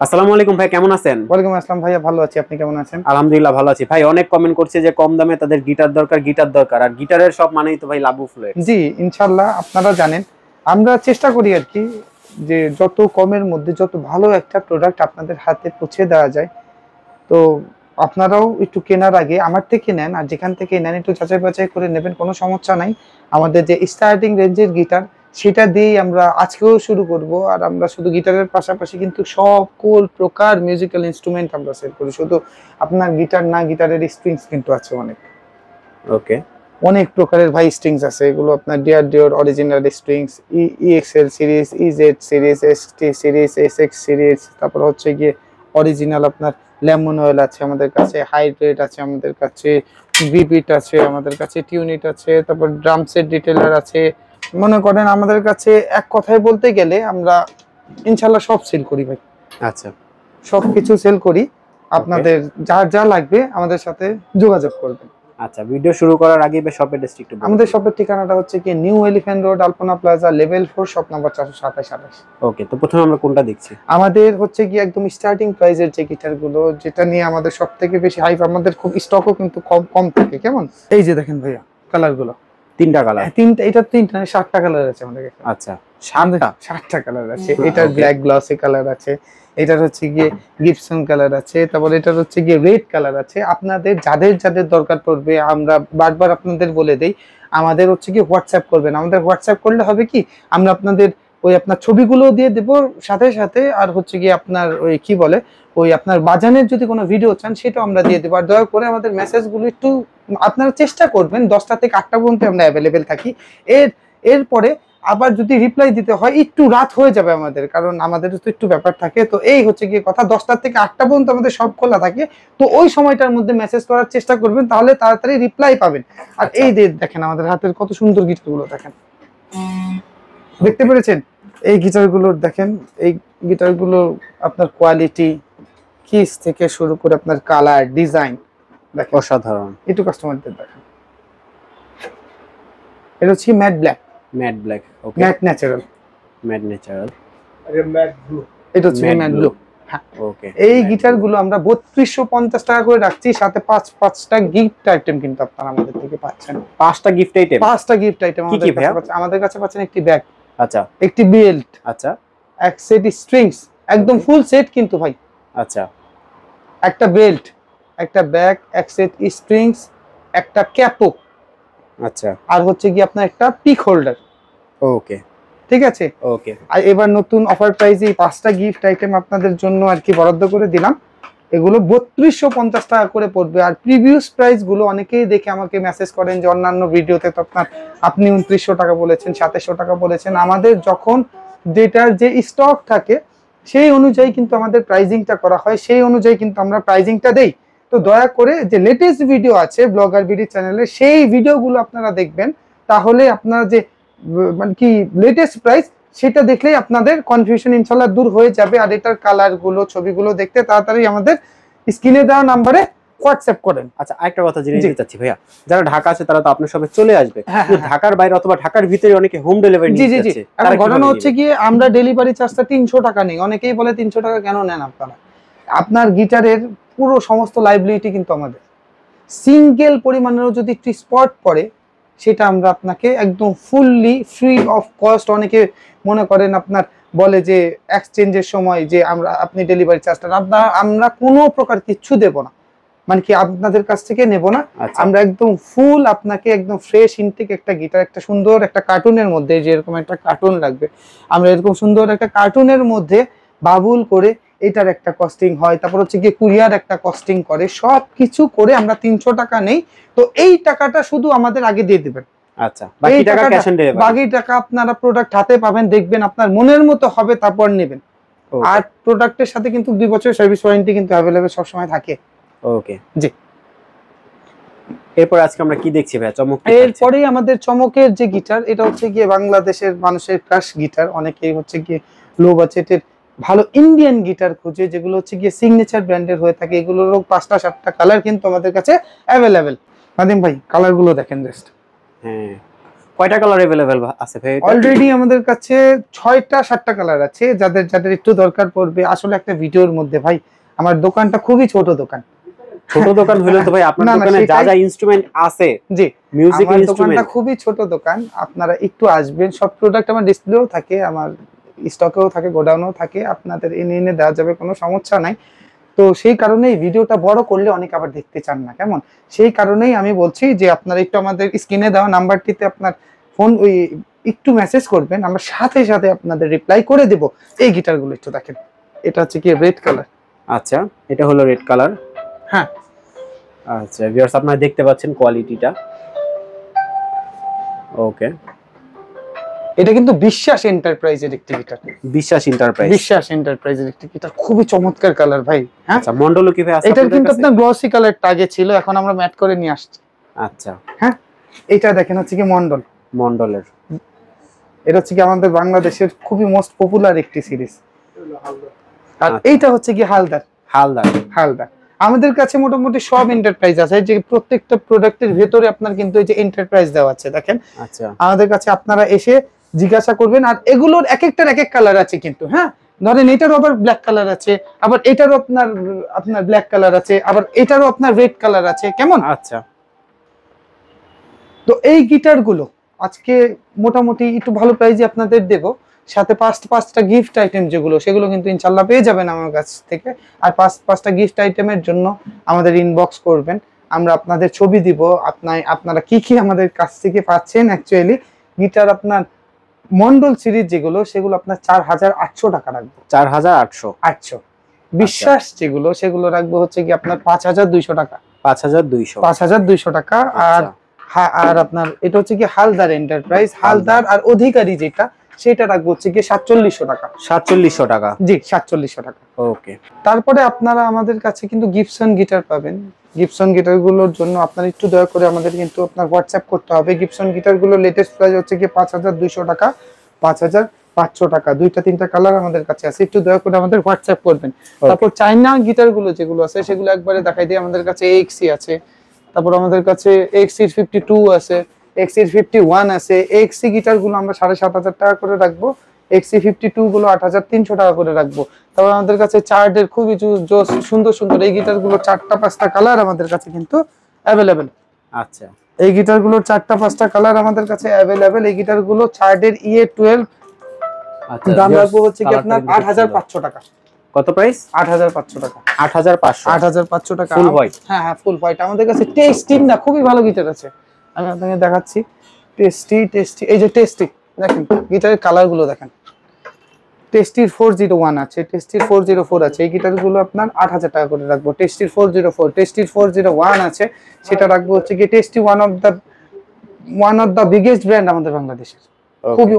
আসসালামু আলাইকুম ভাই, কেমন আছেন? ওয়ালাইকুম আসসালাম ভাইয়া, ভালো আছি। আপনি কেমন আছেন? আলহামদুলিল্লাহ ভালো আছি ভাই। অনেক কমেন্ট করছে যে কম দামে তাদের গিটার দরকার, আর গিটারের সব মানেই তো ভাই লাবু ফ্লুয়েন্টস। জি, ইনশাল্লাহ আপনারা জানেন আমরা চেষ্টা করি আর কি যে যত কমের মধ্যে যত ভালো একটা প্রোডাক্ট আপনাদের হাতে পৌঁছে দেওয়া যায়। তো আপনারাও একটু কেনার আগে আমার থেকে নেন, আর যেখান থেকে নেন একটু যাচাই বাছাই করে নেবেন, কোনো সমস্যা নাই। আমাদের যে স্টার্টিং রেঞ্জের গিটার সেটা দিয়েই আমরা আজকেও শুরু করব। আর আমরা শুধু গিটারের পাশাপাশি কিন্তু সকল প্রকার মিউজিক্যাল ইনস্ট্রুমেন্ট আমরা সেল করি। শুধু আপনার গিটার না, গিটারের স্ট্রিংস কিন্তু আছে অনেক ওকে, অনেক প্রকারের ভাই স্ট্রিংস আছে। এগুলো আপনার ডিওর original strings, EXL series, EZ series, ST series, SX series, তারপর হচ্ছে গিয়ে অরিজিনাল আপনার লেমন অয়েল আছে আমাদের কাছে, হাইড্রেট আছে আমাদের কাছে, বিবিট আছে আমাদের কাছে, টিউনিট আছে, তারপর ড্রাম সেট ডিটেলার আছে। মনে করেন আমাদের কাছে এক কথায় বলতে গেলে আমরা ইনশাল্লাহ সব সেল করি ভাই। আচ্ছা, সবকিছু সেল করি। আপনাদের যার যা লাগবে আমাদের সাথে যোগাযোগ করবেন। আচ্ছা, ভিডিও শুরু করার আগে শপের অ্যাড্রেসটা একটু বলুন। আমাদের শপের ঠিকানাটা হচ্ছে কি নিউ এলিফ্যান্ট রোড, আলপনা প্লাজা, লেভেল 4, শপ নাম্বার 427-28। ওকে, তো প্রথমে আমরা কোনটা দেখছি? আমাদের হচ্ছে কি একদম স্টার্টিং প্রাইজের যে গিটার গুলো, যেটা নিয়ে আমাদের সব থেকে বেশি হাইপ, আমাদের খুব স্টকও কিন্তু কম কম থাকে। কেমন, এই যে দেখেন ভাইয়া কালার গুলো, তিনটা কালার? তিনটা, এটা তিনটা 7টা কালার আছে আমাদের কাছে। আচ্ছা, 7টা? 7টা কালার আছে। এটার ব্ল্যাক গ্লসি কালার আছে, এটার হচ্ছে গিয়ে গিবসন কালার আছে, তারপর এটার হচ্ছে গিয়ে রেড কালার আছে। আপনাদের যাদের যাদের দরকার পড়বে আমরা বারবার আপনাদের বলে দেই, আমাদের হচ্ছে কি হোয়াটসঅ্যাপ করবেন। আমাদের হোয়াটসঅ্যাপ করলে হবে কি, আমরা আপনাদের ওই আপনার ছবিগুলো দিয়ে দেবো সাথে সাথে, আর হচ্ছে গিয়ে আপনার ওই কি বলে ওই আপনার বাজানের যদি কোনো ভিডিও চান সেটাও আমরা দিয়ে দেবো। আর দয়া করে আমাদের মেসেজগুলো একটু আপনারা চেষ্টা করবেন 10টা থেকে 8টা পর্যন্ত আমরা অ্যাভেলেবেল থাকি। এরপরে আবার যদি রিপ্লাই দিতে হয় একটু রাত হয়ে যাবে আমাদের, কারণ আমাদের তো একটু ব্যাপার থাকে। তো এই হচ্ছে গিয়ে কথা, 10টা থেকে 8টা পর্যন্ত আমাদের সব খোলা থাকে। তো ওই সময়টার মধ্যে মেসেজ করার চেষ্টা করবেন, তাহলে তাড়াতাড়ি রিপ্লাই পাবেন। আর এই দেখেন আমাদের হাতের কত সুন্দর গিটারগুলো দেখেন, দেখতে পেরেছেন? এই গিটারগুলোর দেখেন, এই গিটারগুলো আপনার কোয়ালিটি, কিস থেকে শুরু করে আপনার কালার ডিজাইন দেখেন অসাধারণ। একটু কাস্টমারদের দেখেন। এটা হচ্ছে ম্যাট ব্ল্যাক, ম্যাট ব্ল্যাক। ওকে, ম্যাট ন্যাচারাল, ম্যাট ন্যাচারাল, এটা ম্যাট ব্লু, এটা হচ্ছে ম্যাট ব্লু। হ্যাঁ, ওকে। এই গিটারগুলো আমরা 3250 টাকা করে রাখছি, সাথে পাঁচটা গিফট আইটেম কিন্তু আপনারা আমাদের থেকে পাচ্ছেন। 5টা গিফট আইটেম? 5টা গিফট আইটেম আমাদের কাছে পাচ্ছেন। একটি ব্যাগ, আচ্ছা, একটি বেল্ট, আচ্ছা, এক সেট স্ট্রিংস, একদম ফুল সেট কিন্তু ভাই। আচ্ছা, একটা বেল্ট, একটা ব্যাগ, এক সেট স্ট্রিংস, একটা ক্যাপও, আচ্ছা, আর হচ্ছে কি আপনার একটা পিক হোল্ডার। ওকে, ঠিক আছে। ওকে। আর এবার নতুন অফার প্রাইসে এই 5টা গিফট আইটেম আপনাদের জন্য আর কি বরাদ্দ করে দিলাম। এগুলো 3250 টাকা করে পড়বে। আর প্রিভিয়াস প্রাইস গুলো অনেকেই দেখে আমাকে মেসেজ করেন যে অন্যান্য ভিডিওতে তো আপনি 2900 টাকা বলেছেন, 2700 টাকা বলেছেন। আমাদের যখন যেটার যে স্টক থাকে সেই অনুযায়ী কিন্তু আমাদের প্রাইজিংটা করা হয়, সেই অনুযায়ী কিন্তু আমরা প্রাইজিংটা দেই। তো দয়া করে যে লেটেস্ট ভিডিও আছে ব্লগার বিডি চ্যানেলে, সেই ভিডিওগুলো আপনারা দেখবেন, তাহলে আপনারা যে মানে কি লেটেস্ট প্রাইস সেটা দেখলেই আপনাদের কনফিউশন ইনশাআল্লাহ দূর হয়ে যাবে। আর এটার কালার গুলো, ছবিগুলো দেখতে তাড়াতাড়ি আমাদের স্ক্রিনে দেওয়া নাম্বারে হোয়াটসঅ্যাপ করেন। আচ্ছা, আরেকটা কথা জেনে নিতে চাচ্ছি ভাইয়া, যারা ঢাকা আছে তারা তো আপনার সবে চলে আসবে, কিন্তু ঢাকার বাইরে অথবা ঢাকার ভিতরে অনেকে হোম ডেলিভারি নিতে যাচ্ছে। এখন ঘটনা হচ্ছে কি, আমরা ডেলিভারি চার্জটা 300 টাকা নেই। অনেকেই বলে 300 টাকা কেন নেন আপনারা? আপনার গিটারের পুরো সমস্ত লাইবিলিটি কিন্তু আমাদের। সিঙ্গেল পরিমাণেরও যদি একটু স্পট পড়ে সেটা আমরা আপনাকে একদম ফুললি ফ্রি অফ কস্ট। অনেকে মনে করেন আপনার বলে যে এক্সচেঞ্জের সময় যে আপনি ডেলিভারি চার্জটা আমরা কোনো প্রকার কিচ্ছু দেব না, মানে কি আপনাদের কাছ থেকে নেব না। আমরা একদম ফুল আপনাকে একদম ফ্রেশ ইনটেক একটা গিটার, একটা সুন্দর একটা কার্টুনের মধ্যে, যেরকম একটা কার্টুন লাগবে আমরা এরকম সুন্দর একটা কার্টুনের মধ্যে বাবুল করে এটার একটা কস্টিং হয়, তারপর হচ্ছে গিয়ে কুরিয়ার একটা কস্টিং করে, সব কিছু করে আমরা 300 টাকা নেই। তো এই টাকাটা শুধু আমাদের আগে দিয়ে দিবেন। আচ্ছা, বাকি টাকা ক্যাশ অন ডেলিভারি। বাকি টাকা আপনারা প্রোডাক্ট হাতে পাবেন, দেখবেন আপনার মনের মতো হবে, তারপর নেবেন। আর প্রোডাক্টের সাথে কিন্তু 2 বছরের সার্ভিস ওয়ারেন্টি কিন্তু अवेलेबल সব সময় থাকে। ওকে, জি। এরপর আজকে আমরা কি দেখছি ভাই? চমক। এরপরেই আমাদের চমকের যে গিটার, এটা হচ্ছে গিয়ে বাংলাদেশের মানুষের ক্রাশ গিটার। অনেকেই হচ্ছে গিয়ে লো বাজেটের ভালো ইন্ডিয়ান গিটার খুঁজে, যেগুলো হচ্ছে গিয়ে সিগনেচার ব্র্যান্ডের হয়ে থাকে। এগুলোরও 5টা 7টা কালার কিন্তু আমাদের কাছে अवेलेबल। নাদিম ভাই কালার গুলো দেখেন জাস্ট। হ্যাঁ, কয়টা কালার अवेलेबल আছে ভাই? অলরেডি আমাদের কাছে 6টা 7টা কালার আছে, যাদের যাদের একটু দরকার পড়বে। আসলে একটা ভিডিওর মধ্যে ভাই আমার দোকানটা খুবই ছোট দোকান। ছোট দোকান হলে তো ভাই আপনার দোকানে যা যা ইনস্ট্রুমেন্ট আছে, জি মিউজিক আমার ইনস্ট্রুমেন্ট, দোকানটা খুবই ছোট দোকান। আপনারা একটু আসবেন, সব প্রোডাক্ট আমার ডিসপ্লেও থাকে, আমার স্টকেও থাকে, গোডাউনেও থাকে, আপনাদের এনে এনে দেওয়া যাবে, কোনো সমস্যা নাই। তো সেই কারণেই ভিডিওটা বড় করলে অনেকে আবার দেখতে চান না, কেমন, সেই কারণেই আমি বলছি যে আপনারা একটু আমাদের স্ক্রিনে দেওয়া নাম্বারটিতে আপনার ফোন ওই একটু মেসেজ করবেন, আমরা সাথে সাথে আপনাদের রিপ্লাই করে দেব। এই গিটারগুলো একটু দেখেন, এটা হচ্ছে কি রেড কালার। আচ্ছা, এটা হলো রেড কালার। হ্যাঁ আচ্ছা ভিউয়ার্স, আপনারা দেখতে পাচ্ছেন কোয়ালিটিটা। ওকে, এটা কিন্তু বিশ্বাস এন্টারপ্রাইজের একটি গিটার। বিশ্বাস এন্টারপ্রাইজ, বিশ্বাস এন্টারপ্রাইজের একটি গিটার, খুবই চমৎকার কালার ভাই। হ্যাঁ আচ্ছা, মন্ডলও কি ভাই আছে? এটার কিন্তু আপনার গ্লসি কালারটা আগে ছিল, এখন আমরা ম্যাট করে নিয়ে আসছি। আচ্ছা, হ্যাঁ এটা দেখেন হচ্ছে কি মন্ডল। মন্ডলের এটা হচ্ছে কি আমাদের বাংলাদেশের খুবই মোস্ট পপুলার একটি সিরিজ। আর আচ্ছা। এইটা হচ্ছে কি হালদার। হালদার, হালদার আমাদের কাছে মোটামুটি সব এন্টারপ্রাইজ আছে, যে প্রত্যেকটা প্রোডাক্টের ভেতরে আপনার কিন্তু এই যে এন্টারপ্রাইজ দেওয়া আছে দেখেন। আচ্ছা, আমাদের কাছে আপনারা এসে জিজ্ঞাসা করবেন। আর এগুলোর এক একটার এক এক কালার আছে কিন্তু, হ্যাঁ ধরেন এটারও আবার ব্ল্যাক কালার আছে, আবার এটারও আপনার আপনার ব্ল্যাক কালার আছে, আবার এটারও আপনার রেড কালার আছে, কেমন। আচ্ছা, তো এই গিটারগুলো আজকে মোটামুটি একটু ভালো প্রাইজে আপনাদের দেব, সাথে পাঁচটা গিফট আইটেম যেগুলো, সেগুলো কিন্তু ইনশাল্লাহ পেয়ে যাবেন আমার কাছ থেকে। আর পাঁচটা গিফট আইটেমের জন্য আমাদের ইনবক্স করবেন, আমরা আপনাদের ছবি দিব, আপনারা কি কি আমাদের কাছ থেকে পাচ্ছেন। অ্যাকচুয়ালি গিটার আপনার মন্ডল সিরিজ যেগুলো, সেগুলো আপনার 4800 টাকা রাখবো। 4800। বিশ্বাস যেগুলো, সেগুলো রাখবো হচ্ছে কি আপনার 5200 টাকা। 5200 টাকা। আর আর আপনার এটা হচ্ছে কি হালদার এন্টারপ্রাইজ, হালদার আর অধিকারী যেটা, সেটা রাখবো হচ্ছে কি 4700 টাকা। 4700 টাকা, জি 4700 টাকা। ওকে। তারপরে আপনারা আমাদের কাছে কিন্তু গিবসন গিটার পাবেন। গিবসন গিটারগুলোর জন্য আপনারা একটু দয়া করে আমাদের কিন্তু আপনার হোয়াটসঅ্যাপ করতে হবে। গিবসন গিটারগুলো লেটেস্ট প্রাইস হচ্ছে কি 5200 টাকা, 5500 টাকা, দুইটা তিনটা কালার আমাদের কাছে আছে, একটু দয়া করে আমাদের হোয়াটসঅ্যাপ করবেন। তারপর চাইনা গিটারগুলো যেগুলো আছে সেগুলো একবারে দেখাই দিই। আমাদের কাছে এক্সি আছে, তারপর আমাদের কাছে এক্সি 52 আছে, এক্সি 51 আছে। এক্সি গিটারগুলো আমরা 7500 টাকা করে রাখবো, এক্সি 52 গুলো 8300 টাকা করে রাখবো। তারপর আমাদের কাছে চার্ডের খুবই সুন্দর সুন্দর এই গিটারগুলো 4টা 5টা কালার আমাদের কাছে কিন্তু অ্যাভেলেবেল। আচ্ছা, এই গিটারগুলোর 4টা 5টা কালার আমাদের কাছে অ্যাভেলেবেল। এই গিটারগুলো চার্ডের EA12, আচ্ছা, দাম রাখবো হচ্ছে কি আপনার 8500 টাকা। কত প্রাইস? 8500 টাকা। 8500 টাকা ফুল হোয়াইট। হ্যাঁ হ্যাঁ ফুল হোয়াইট। আমাদের কাছে টেস্টি না খুবই ভালো গিটার আছে, আমি আপনাকে দেখাচ্ছি। টেস্টি এই যে টেস্টি দেখেন, গিটারের কালার গুলো দেখেন। টেস্টির 401 আছে, টেস্টির 404 আছে। এই গিটারগুলো আপনার 8000 টাকা করে রাখবো। টেস্টির 404, টেস্টির 401 আছে, সেটা রাখবো হচ্ছে কি tasty one of the biggest brand আমাদের বাংলাদেশের। খুবই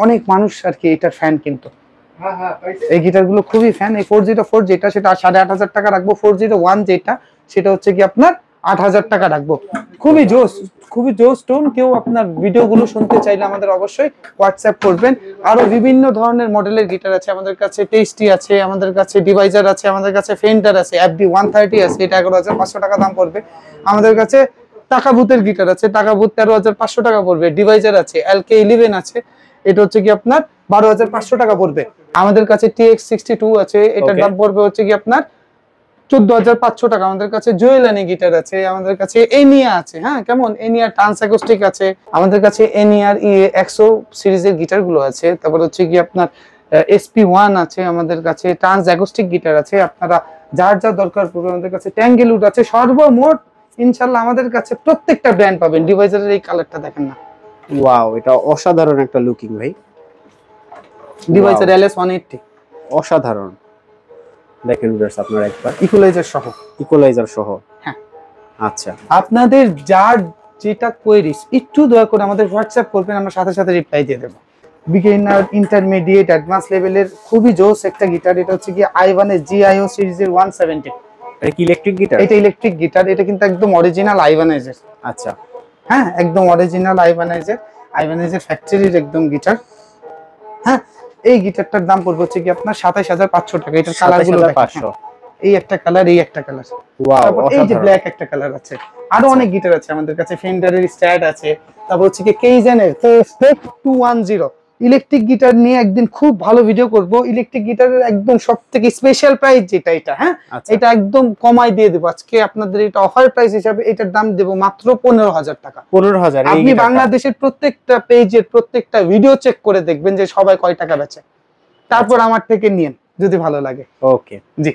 অনেক মানুষ আর কি এটার ফ্যান, কিন্তু এই গিটারগুলো খুবই ফ্যান। এই 404 যেটা, সেটা 8500 টাকা রাখবো। 401 যেটা, সেটা হচ্ছে কি আপনার 8000 টাকা রাখবো। খুবই জোস টোন। কেউ আপনার ভিডিওগুলো শুনতে চাইলে আমাদের অবশ্যই হোয়াটসঅ্যাপ করবেন। আরো বিভিন্ন ধরনের মডেলের গিটার আছে আমাদের কাছে, টেস্টি আছে, আমাদের কাছে ডিভাইজার আছে, আমাদের কাছে ফেন্টার আছে, FD 130 আছে, এটা 11500 টাকা দাম পড়বে। আমাদের কাছে টাকা বুথের গিটার আছে, টাকা বুথ 13500 টাকা পড়বে। ডিভাইজার আছে, LK11 আছে, এটা হচ্ছে কি আপনার 12500 টাকা পড়বে। আমাদের কাছে TX62 আছে, এটার দাম পড়বে হচ্ছে কি আপনার 14500 টাকা। আমাদের কাছে জুয়েলানি গিটার আছে, আমাদের কাছে এনিয়া আছে, হ্যাঁ কেমন, এনিয়া ট্রান্স অ্যাকোস্টিক আছে, আমাদের কাছে এনিয়ার EA100 সিরিজের গিটার গুলো আছে। তারপর হচ্ছে কি আপনার SP1 আছে, আমাদের কাছে ট্রান্স অ্যাকোস্টিক গিটার আছে। আপনারা যার যা দরকার পড়বে আমাদের কাছে ট্যাঙ্গেলউড আছে। সর্বমোট ইনশাআল্লাহ আমাদের কাছে প্রত্যেকটা ব্র্যান্ড পাবেন। ডিভাইজারের এই কালারটা দেখেন না, ওয়াও, এটা অসাধারণ একটা লুকিং ভাই। ডিভাইজার LS180 অসাধারণ। দেখেন ভিউয়ার্স, আপনারা একবার ইকুয়ালাইজার সহ। হ্যাঁ, আচ্ছা, আপনাদের যার যেটা কোয়েরিজ একটু দয়া করে আমাদের হোয়াটসঅ্যাপ করবেন, আমরা সাথে সাথে রিপ্লাই দিয়ে দেবো। বিগিনার, ইন্টারমিডিয়েট, অ্যাডভান্স লেভেলের খুবই জোস একটা গিটার। এটা হচ্ছে কি i1 GIO সিরিজের 170। এটা কি ইলেকট্রিক গিটার? এটা ইলেকট্রিক গিটার। এটা কিন্তু একদম অরিজিনাল i1 এর। আচ্ছা, হ্যাঁ একদম অরিজিনাল i1 এর ফ্যাক্টরির একদম গিটার। হ্যাঁ এই গিটারটার দাম পড়বে হচ্ছে কি আপনার 27500 টাকা। এটার কালারগুলো 27500। এই একটা কালার, এই একটা কালার, ওয়াও তারপর এই যে ব্ল্যাক একটা কালার আছে। আরো অনেক গিটার আছে আমাদের কাছে, ফেন্ডারের স্ট্র্যাট আছে, তারপর হচ্ছে কি কেইজেনের স্টেপ 210 ইলেকট্রিক গিটার নিয়ে একদিন খুব ভালো ভিডিও করব। ইলেকট্রিক গিটারের একদম সবথেকে স্পেশাল প্রাইস যেটা এটা, হ্যাঁ এটা একদম কমাই দিয়ে দেবো আজকে আপনাদের, এটা অফার প্রাইস হিসাবে এটার দাম দেবো মাত্র 15,000 টাকা। 15,000? আপনি বাংলাদেশের প্রত্যেকটা পেজের প্রত্যেকটা ভিডিও চেক করে দেখবেন যে সবাই কয় টাকা বেচে, তারপর আমার থেকে নিয়েন যদি ভালো লাগে। ওকে, জি।